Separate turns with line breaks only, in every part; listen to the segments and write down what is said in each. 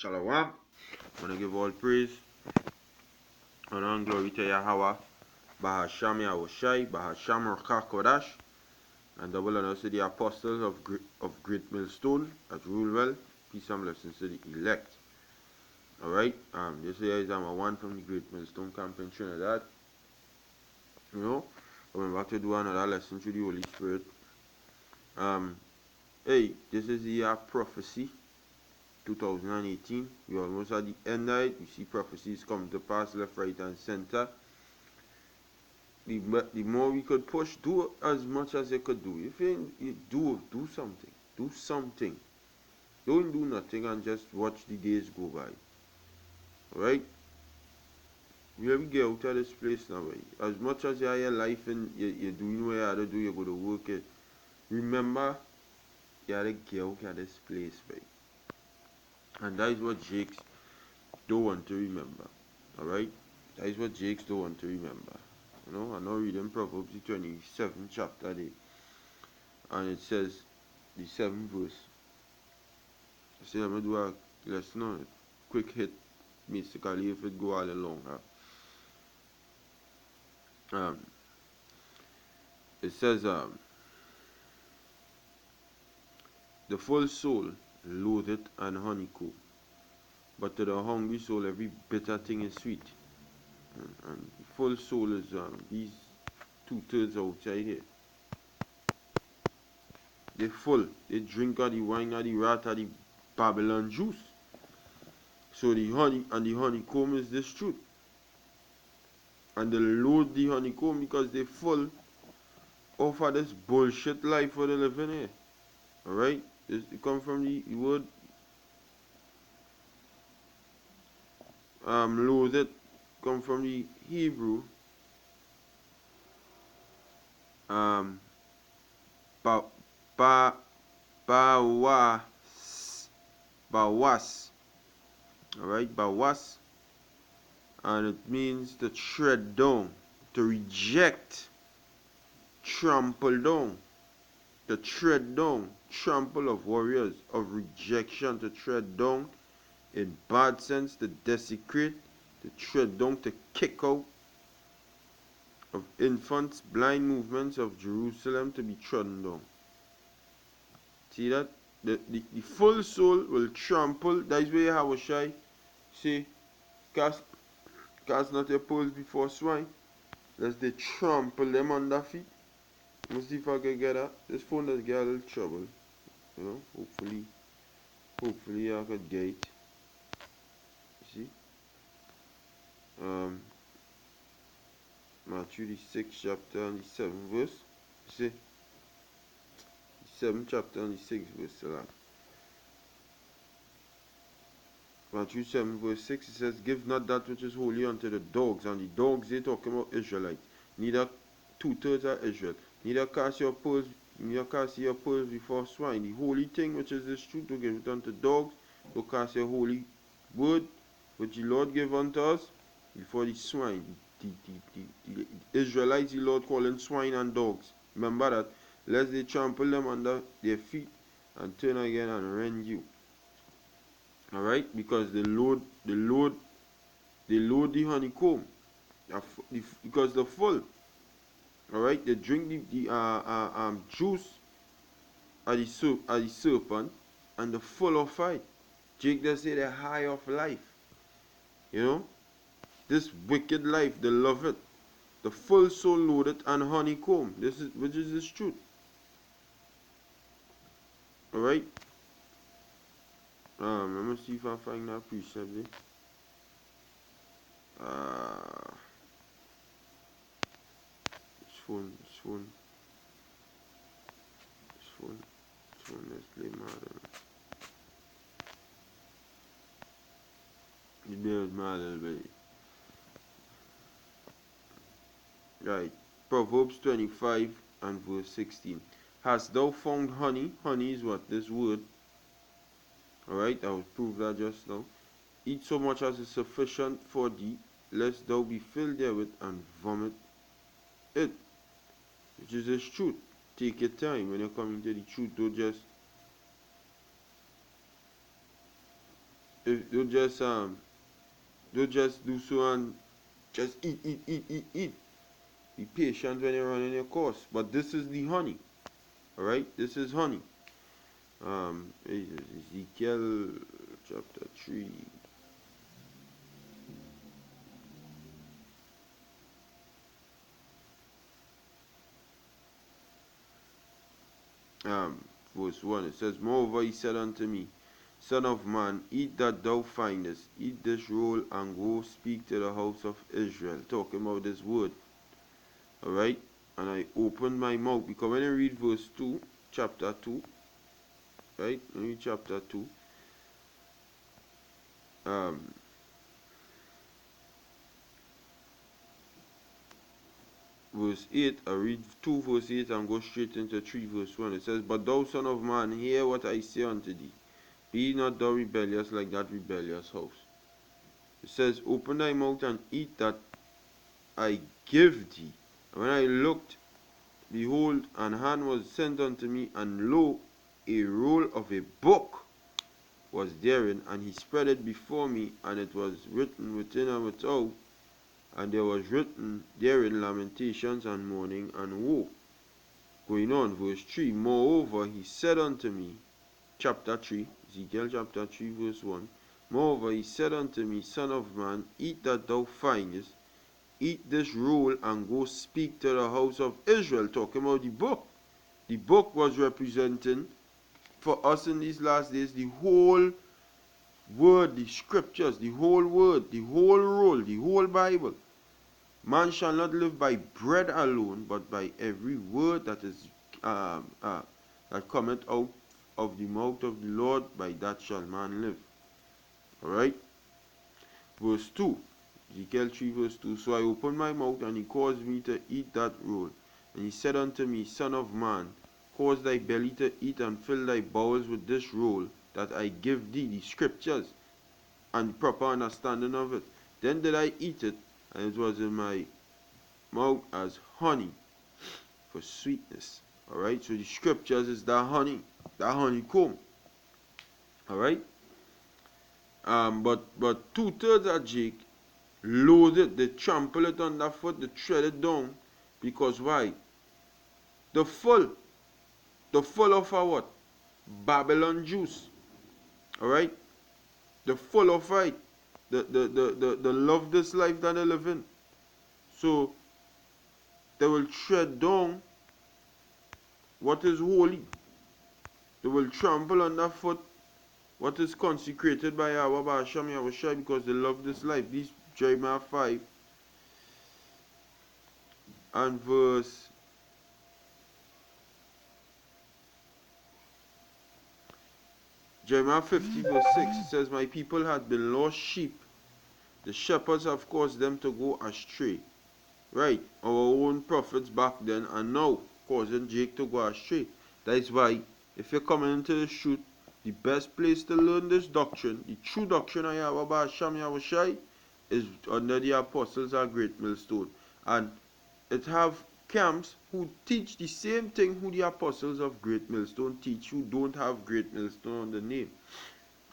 Shalom. I want to give all praise, honor, and glory to Yahweh, Bahasham Yahushai, Bahasham Ruach Kodash, and double honors to the apostles of Great Millstone that rule well. Peace and blessings to the elect. Alright, this here is number one from the Great Millstone Camp in Trinidad. Coming back to do another lesson through the Holy Spirit. Hey, this is the prophecy 2018. We almost at the end of it. We see prophecies come to pass left, right, and center. The more we could push, do as much as you could do. If you do something. Do something. Don't do nothing and just watch the days go by. Alright? We have to get out of this place now. Right? As much as you have your life and you're doing what you have to do, you're going to work it. Remember, you have to get out of this place. Right? And that is what Jakes don't want to remember. Alright? That is what Jakes don't want to remember. I'm now reading Proverbs the 27th chapter there. And it says, the 7th verse. So I'm going to do a lesson on it. Quick hit, basically, if it go all along. It says, the full soul loatheth and honeycomb, but to the hungry soul every bitter thing is sweet. And the full soul is these 2/3 outside here. They full. They drink of the wine of the wrath of the Babylon juice. So the honey and the honeycomb is this truth. And they load the honeycomb because they full of this bullshit life for the living here. Alright? It comes from the word loathed, come from the Hebrew bawas. Alright, bawas. And it means to tread down, to reject, trample down, to tread down, trample of warriors, of rejection, to tread down in bad sense, to desecrate, to tread down, to kick out of infants, blind movements of Jerusalem to be trodden down. See that? The full soul will trample. That is where Yahushai say, cast not your pearls before swine, lest they trample them under feet. Let's see if I can get that. This phone does get a little trouble. Hopefully I could get it. See? Matthew the 6th chapter and the 7th verse. See? The 7th chapter and the 6th verse. Matthew 7 verse 6, it says, give not that which is holy unto the dogs. And the dogs, they talking about Israelites. Neither 2/3 are Israel. Neither cast your pearls before swine. The holy thing which is this truth, to give it unto dogs. To cast your holy word which the Lord gave unto us before the swine. The Israelites, the Lord calling swine and dogs. Remember that, lest they trample them under their feet and turn again and rend you. Alright, because they load the honeycomb, because they're full. Alright, they drink the juice of the serpent, and they're full of fight. Jake does say they're high of life. This wicked life, they love it. The full soul loaded and honeycomb. Which is this truth. Alright. Let me see if I find that precept there. This phone, let's play mad. You build mad a little bit. Right. Proverbs 25 and verse 16. Hast thou found honey? Honey is what? This word. Alright, I will prove that just now. Eat so much as is sufficient for thee, lest thou be filled therewith and vomit it. Which is this truth. Take your time when you're coming to the truth. Don't just if don't just do so and just eat. Be patient when you're running your course. But this is the honey. Alright? This is honey. Ezekiel chapter 3. Verse 1. It says, Moreover he said unto me, Son of man, eat that thou findest, eat this roll, and go speak to the house of Israel. Talking about this word. Alright? And I opened my mouth. Because when you read verse 2, chapter 2, right? When you read chapter 2, verse 8, I read 2 verse 8 and go straight into 3 verse 1. It says, But thou son of man, hear what I say unto thee. Be not thou rebellious like that rebellious house. It says, Open thy mouth and eat that I give thee. And when I looked, behold, an hand was sent unto me, and lo, a roll of a book was therein, and he spread it before me, and it was written within and without, and there was written therein lamentations and mourning and woe. Going on, verse 3, Moreover, he said unto me, chapter 3, Ezekiel chapter 3, verse 1, Moreover, he said unto me, Son of man, eat that thou findest, eat this roll, and go speak to the house of Israel. Talking about the book. The book was representing, for us in these last days, the whole word, the scriptures, the whole word, the whole roll, the whole Bible. Man shall not live by bread alone, but by every word that is that cometh out of the mouth of the Lord. By that shall man live. Alright? Verse 2. Ezekiel 3 verse 2. So I opened my mouth, and he caused me to eat that roll. And he said unto me, Son of man, cause thy belly to eat, and fill thy bowels with this roll, that I give thee the scriptures, and the proper understanding of it. Then did I eat it, and it was in my mouth as honey for sweetness. Alright, so the scriptures is that honeycomb. Alright? But 2/3 of Jake load it, they trample it underfoot, they tread it down. Because why? The full of a what? Babylon juice. Alright? The full of right. The love this life that they live in. So they will tread down what is holy. They will trample underfoot what is consecrated by Yahweh Ba'asham Yahushai, because they love this life. This Jeremiah 5 and verse Jeremiah 50 verse 6, it says, My people had been lost sheep. The shepherds have caused them to go astray. Right, our own prophets back then are now causing Jake to go astray. That is why, if you're coming into the truth, the best place to learn this doctrine, the true doctrine of Yahweh Ba'asham Yahushai, is under the apostles at Great Millstone. And it have camps who teach the same thing who the apostles of Great Millstone teach, who don't have Great Millstone on the name.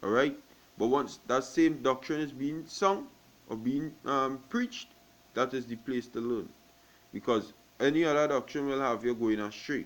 Alright? But once that same doctrine is being sung or being preached, that is the place to learn. Because any other doctrine will have you going astray.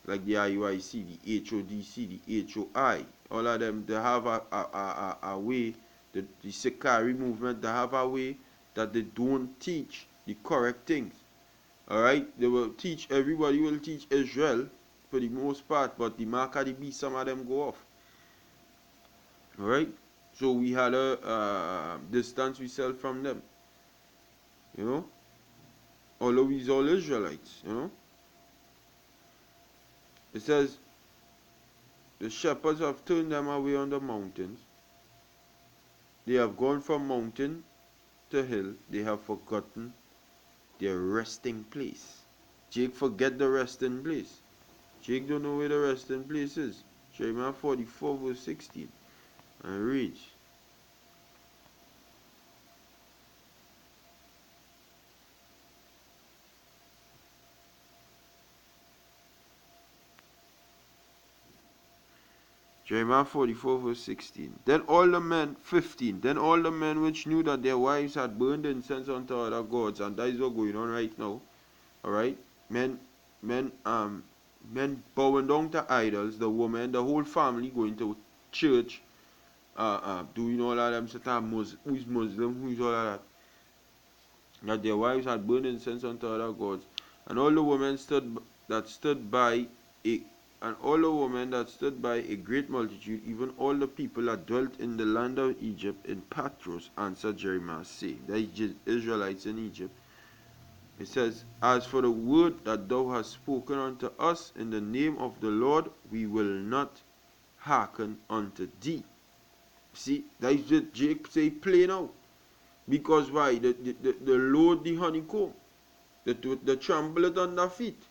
Like the IUIC, the HODC, the HOI. All of them, they have a way, the Sikari movement, they have a way that they don't teach the correct things. Alright? They will teach, everybody will teach Israel for the most part, but the mark of the beast, some of them go off. Alright? So we had a distance ourselves from them. You know? Although we're all Israelites, you know? It says, the shepherds have turned them away on the mountains. They have gone from mountain to hill. They have forgotten their resting place. Jake forget the resting place. Jake don't know where the resting place is. Jeremiah 44 verse 16. And read. Jeremiah 44 verse 16. Then all the men, 15, then all the men which knew that their wives had burned incense unto other gods, and that is what's going on right now. Alright? Men, men, men bowing down to idols, the woman, the whole family going to church, doing all of them, who is Muslim, who is all of that. That their wives had burned incense unto other gods, and all the women stood by a and all the women that stood by a great multitude, even all the people that dwelt in the land of Egypt in Patros, answered Jeremiah, saying, the Israelites in Egypt. It says, as for the word that thou hast spoken unto us in the name of the Lord, we will not hearken unto thee. See, that is what Jake say plain out. Because why? The load the honeycomb. The trample it under feet.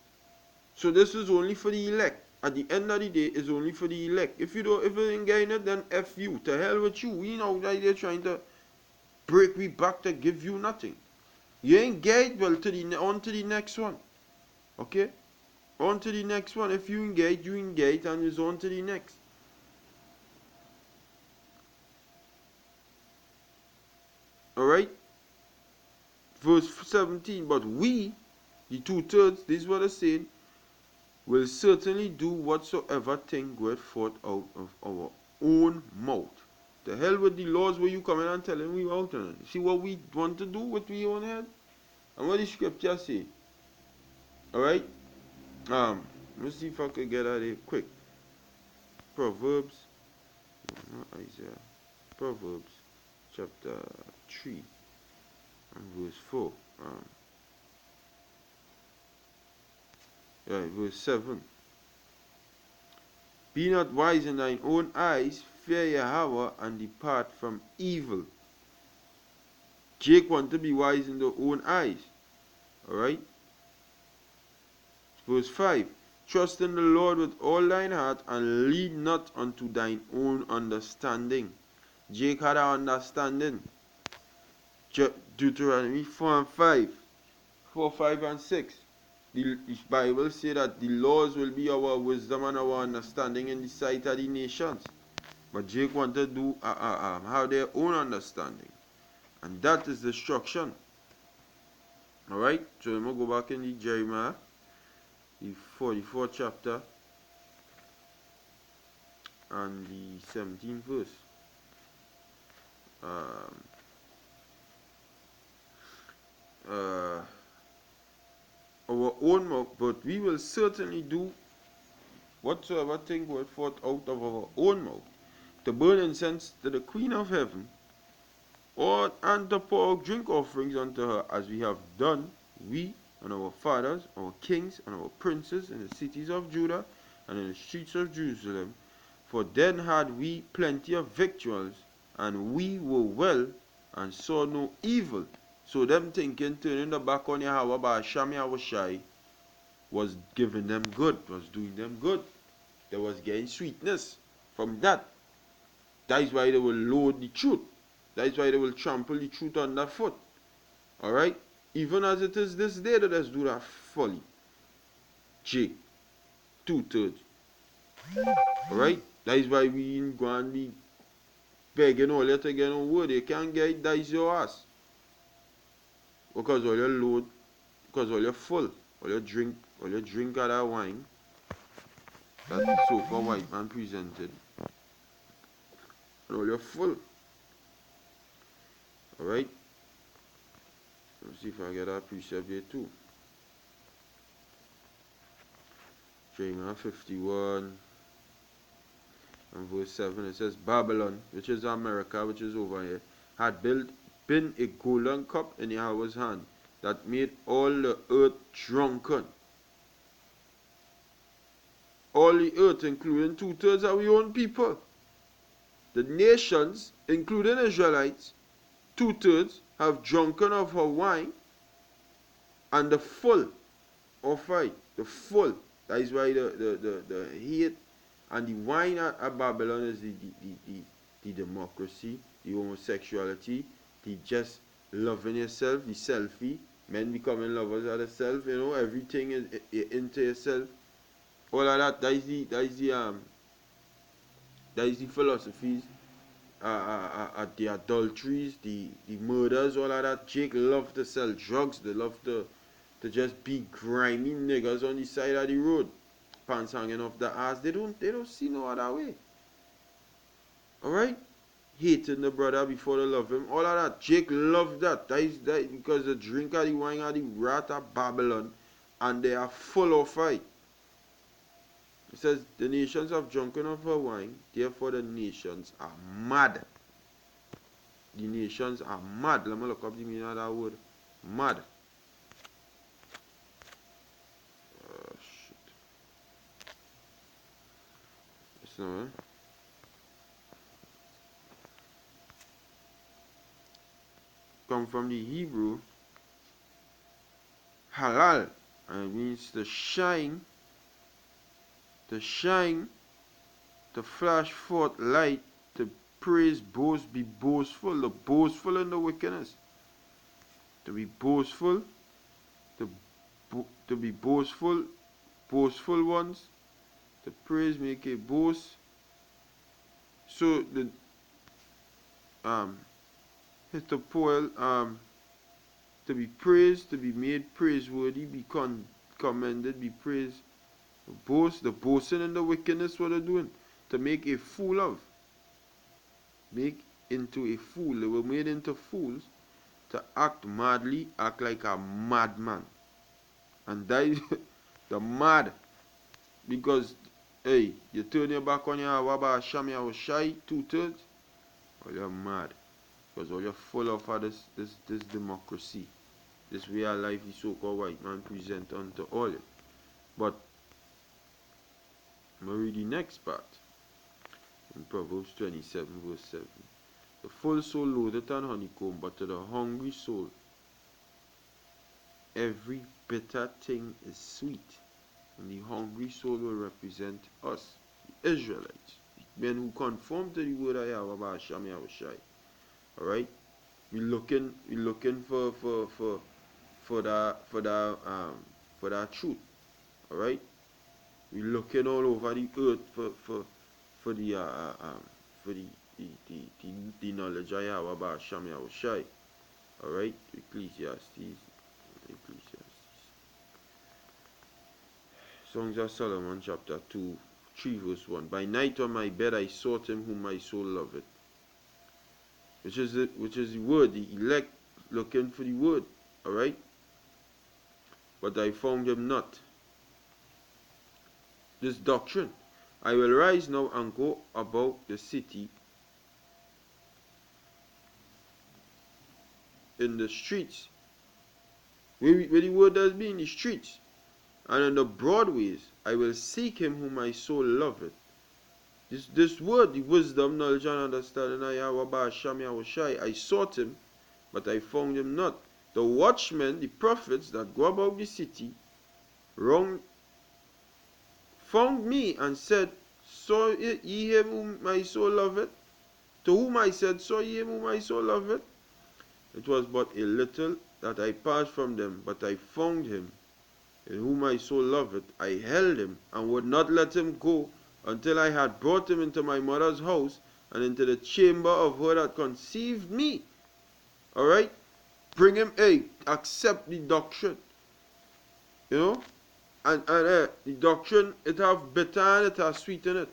So this is only for the elect. At the end of the day, it's only for the elect. If you ain't getting it, then F you. To hell with you. We know that they're trying to break me back to give you nothing. You ain't get it, well, on to the next one. Okay? On to the next one. If you engage, you engage, and it's on to the next. Alright? Verse 17. But we, the 2/3, this is what it's saying, will certainly do whatsoever thing goeth forth out of our own mouth. The hell with the laws where you coming and telling me out on it. See what we want to do with we own head? And what the scripture say? Alright? Let's see if I can get out of here quick. Proverbs. Not Isaiah. Proverbs chapter 3 and verse 4. Verse 7. Be not wise in thine own eyes, fear Yahweh, and depart from evil. Jake want to be wise in their own eyes. Alright? Verse 5. Trust in the Lord with all thine heart, and lean not unto thine own understanding. Jake had an understanding. Deuteronomy 4 and 5. 4, 5 and 6. The Bible says that the laws will be our wisdom and our understanding in the sight of the nations. But Jake wanted to do have their own understanding. And that is destruction. Alright, so I'm going to go back in the Jeremiah, the 44th chapter, and the 17th verse. Our own mouth, but we will certainly do whatsoever thing goeth forth out of our own mouth, to burn incense to the Queen of Heaven, and to pour out drink offerings unto her, as we have done, we and our fathers, our kings, and our princes in the cities of Judah and in the streets of Jerusalem. For then had we plenty of victuals, and we were well, and saw no evil. So them thinking, turning the back on Yahweh by Hashem Yahushai, was giving them good, was doing them good. They was getting sweetness from that. That is why they will load the truth. That is why they will trample the truth underfoot. Alright? Even as it is this day that let's do that folly. Jake. 2/3. Alright? That is why we ain't going to be begging all that to get no word. You can't get it, that is your ass. Because all your load, because all your full, all your drink of that wine that the sofa white man presented. And all your full. Alright? Let's see if I get that precept here too. Jeremiah 51 and verse 7, it says, Babylon, which is America, which is over here, had been a golden cup in Yahweh's hand, that made all the earth drunken. All the earth, including 2/3 of our own people. The nations, including Israelites, 2/3 have drunken of her wine, and the full of it, the full. That is why the hate and the wine at Babylon is the democracy, the homosexuality, the just loving yourself, the selfie, men becoming lovers of themselves, you know, everything is into yourself. All of that, that is That is the philosophies, the adulteries, the murders, all of that. Jake love to sell drugs. They love to just be grimy niggas on the side of the road, pants hanging off the ass. They don't see no other way. All right, hating the brother before they love him. All of that. Jake loved that. That because the drink of the wine of the rat of Babylon, and they are full of fight. It says the nations have drunken of her wine, therefore the nations are mad. The nations are mad. Let me look up the meaning of that word. Mad. Shit. It's not, come from the Hebrew halal, and it means to shine, to flash forth light, to praise, boast, be boastful, the boastful in the wickedness. To be boastful, to be boastful ones, to praise, make a boast. So the Hitopoel, to be praised, to be made praiseworthy, be commended, be praised. The boasting in the wickedness, what they're doing, to make a fool of. Make into a fool. They were made into fools to act madly, act like a madman. And that is the mad. Because, hey, you turn your back on your Waba Shami or Shai 2/3, well, you're mad. Because all you're full of this democracy. This way of life the so-called white man present unto all you. But I'm going to read the next part. In Proverbs 27 verse 7. The full soul loadeth on honeycomb, but to the hungry soul every bitter thing is sweet. And the hungry soul will represent us, the Israelites, the men who conform to the word of Yahweh Hashem Yahushai. Alright? We're looking for that truth. Alright? We're looking all over the earth for the knowledge of Yahweh Hashem Yahushai. Alright? Ecclesiastes. Songs of Solomon chapter 2, 3 verse 1. By night on my bed I sought him whom my soul loveth. Which is the word, the elect looking for the word. Alright? But I found him not. This doctrine. I will rise now and go about the city in the streets. Where the word does be in the streets. And in the broad ways, I will seek him whom my soul loveth. This word, the wisdom, knowledge, and understanding of Yahweh Hashem Yahushai, I sought him, but I found him not. The watchmen, the prophets that go about the city, found me and said, saw ye him whom my soul loveth? To whom I said, saw ye him whom my soul loveth? It was but a little that I passed from them, but I found him, in whom my soul loveth. I held him, and would not let him go, until I had brought him into my mother's house, and into the chamber of her that conceived me. Alright? Bring him, accept the doctrine. You know? And the doctrine, it have bitter and it have sweet in it.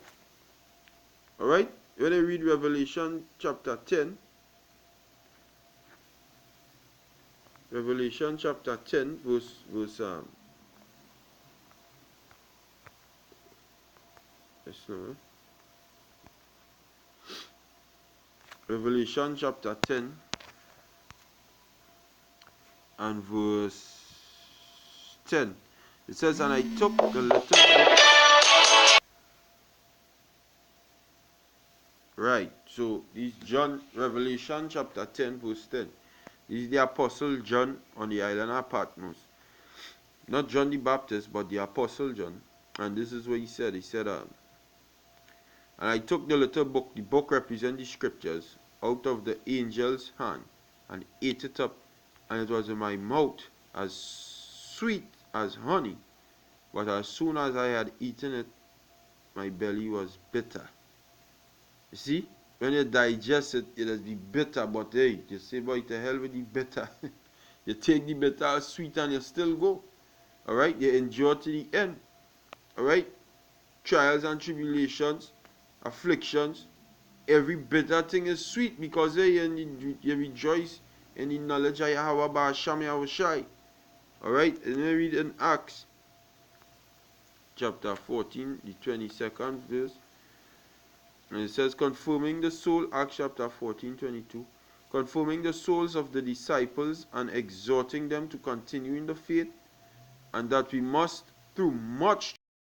Alright? When you read Revelation chapter 10, Revelation chapter 10, verse Revelation chapter 10 and verse 10. It says, and I took the little book. Right, so this John, Revelation chapter 10 verse 10. This is the Apostle John on the island of Patmos. Not John the Baptist, but the Apostle John. And this is what he said. He said, and I took the little book, the book represents the scriptures, out of the angel's hand, and ate it up, and it was in my mouth as sweet as honey. But as soon as I had eaten it, my belly was bitter. You see, when you digest it, it'll be bitter, but hey, you say, boy, to hell with the bitter. You take the bitter sweet and you still go. Alright, you endure to the end. Alright, trials and tribulations, afflictions, every bitter thing is sweet because hey, you rejoice in the knowledge of Yahweh Ba'asham Yahushai. Alright, and then read in Acts chapter 14, the 22nd verse. And it says, confirming the soul, Acts chapter 14, 22, confirming the souls of the disciples and exhorting them to continue in the faith, and that we must, through much